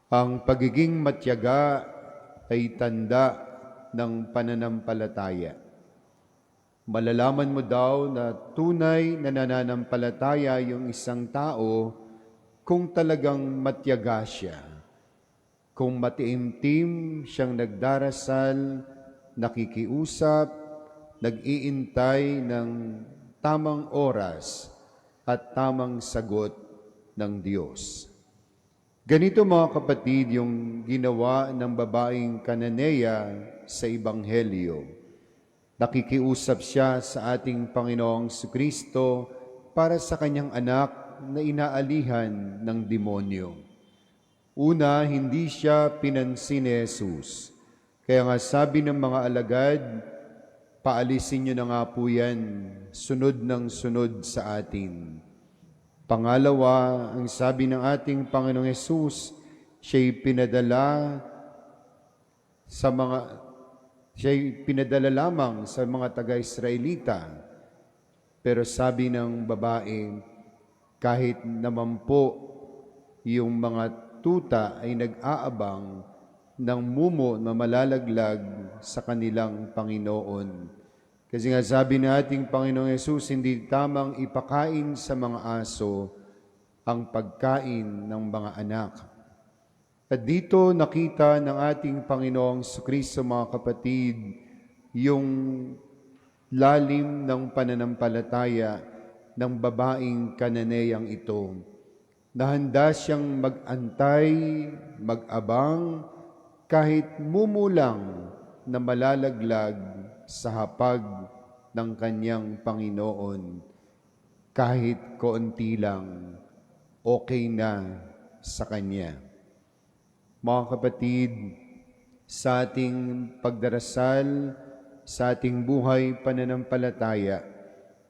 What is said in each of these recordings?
Ang pagiging matyaga ay tanda ng pananampalataya. Malalaman mo daw na tunay na nananampalataya yung isang tao kung talagang matyaga siya. Kung matiimtim siyang nagdarasal, nakikiusap, nag-iintay ng tamang oras at tamang sagot ng Diyos. Ganito mga kapatid yung ginawa ng babaeng Kananea sa Ebanghelyo. Nakikiusap siya sa ating Panginoong Kristo para sa kanyang anak na inaalihan ng demonyo. Una, hindi siya pinansin ni Jesus. Kaya nga sabi ng mga alagad, paalisin niyo na nga po yan, sunod ng sunod sa atin. Pangalawa, ang sabi ng ating Panginoong Hesus, siya'y pinadala lamang sa mga taga-Israelita. Pero sabi ng babae, kahit naman po yung mga tuta ay nag-aabang ng mumo na malalaglag sa kanilang Panginoon. Kasi nga sabi ng ating Panginoong Hesus, hindi tamang ipakain sa mga aso ang pagkain ng mga anak. At dito nakita ng ating Panginoong Kristo, mga kapatid, yung lalim ng pananampalataya ng babaeng Kananeyang ito. Nahanda siyang mag-antay, mag-abang, kahit mumulang na malalaglag sa hapag ng kanyang Panginoon, kahit kaunti lang, okay na sa kanya. Mga kapatid, sa ating pagdarasal, sa ating buhay pananampalataya,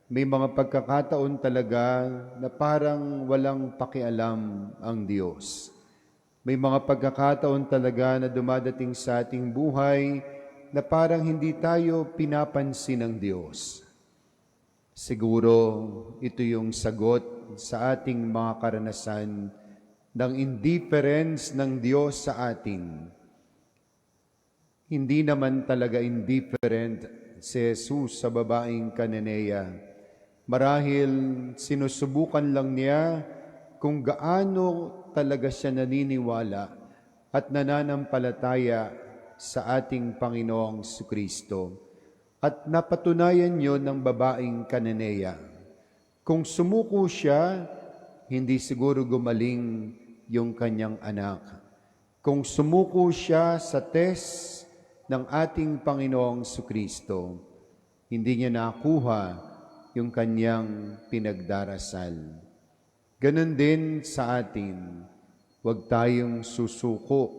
may mga pagkakataon talaga na parang walang pakialam ang Diyos. May mga pagkakataon talaga na dumadating sa ating buhay na parang hindi tayo pinapansin ng Diyos. Siguro ito yung sagot sa ating mga karanasan ng indifference ng Diyos sa atin. Hindi naman talaga indifferent si Jesus sa babaeng Kananea. Marahil sinusubukan lang niya kung gaano talaga siya naniniwala at nananampalataya sa ating Panginoong Kristo. At napatunayan yon ng babaeng Kananea. Kung sumuko siya, hindi siguro gumaling yung kanyang anak. Kung sumuko siya sa test ng ating Panginoong Kristo, hindi niya nakuha yung kanyang pinagdarasal. Ganon din sa atin, huwag tayong susuko,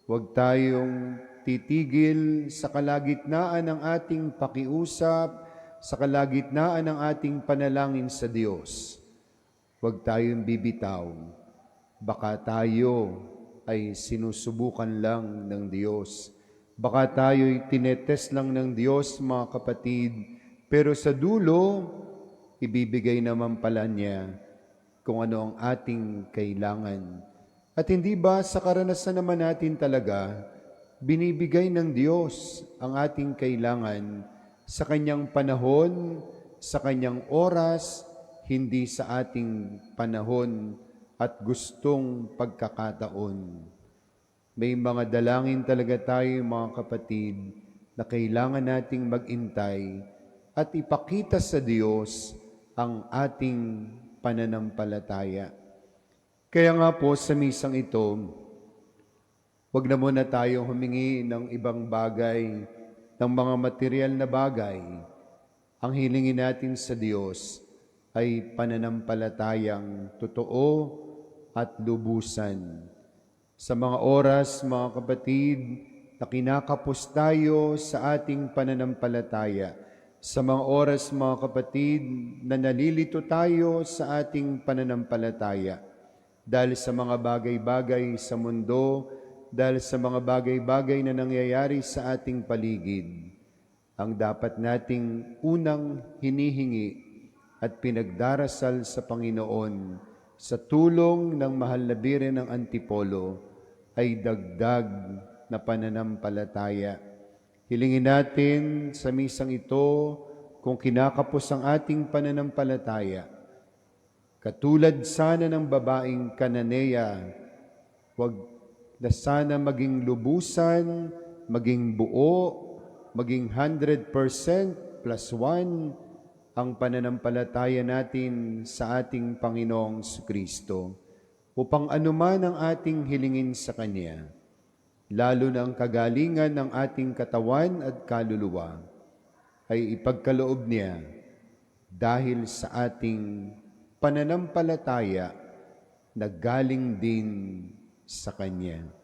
huwag tayong titigil sa kalagitnaan ng ating pakiusap, sa kalagitnaan ng ating panalangin sa Diyos. Huwag tayong bibitaw, baka tayo ay sinusubukan lang ng Diyos. Baka tayo'y tinetest lang ng Diyos, mga kapatid, pero sa dulo, ibibigay naman pala niya kung ano ang ating kailangan. At hindi ba sa karanasan naman natin talaga, binibigay ng Diyos ang ating kailangan sa Kanyang panahon, sa Kanyang oras, hindi sa ating panahon at gustong pagkakataon. May mga dalangin talaga tayo, mga kapatid, na kailangan nating mag-intay at ipakita sa Diyos ang ating pananampalataya. Kaya nga po sa misang ito, huwag na muna tayong humingi ng ibang bagay, ng mga material na bagay. Ang hilingin natin sa Diyos ay pananampalatayang totoo at lubusan. Sa mga oras, mga kapatid, na kinakapos tayo sa ating pananampalataya, sa mga oras, mga kapatid, na nalilito tayo sa ating pananampalataya, dahil sa mga bagay-bagay sa mundo, dahil sa mga bagay-bagay na nangyayari sa ating paligid, ang dapat nating unang hinihingi at pinagdarasal sa Panginoon sa tulong ng mahal na Birhen ng Antipolo ay dagdag na pananampalataya. Hilingin natin sa misang ito kung kinakapos ang ating pananampalataya. Katulad sana ng babaeng Kananea, huwag na sana maging lubusan, maging buo, maging 100% plus 1 ang pananampalataya natin sa ating Panginoong Kristo, upang anuman ang ating hilingin sa Kanya, lalo na ang kagalingan ng ating katawan at kaluluwa, ay ipagkaloob niya dahil sa ating pananampalataya na galing din sa Kanya.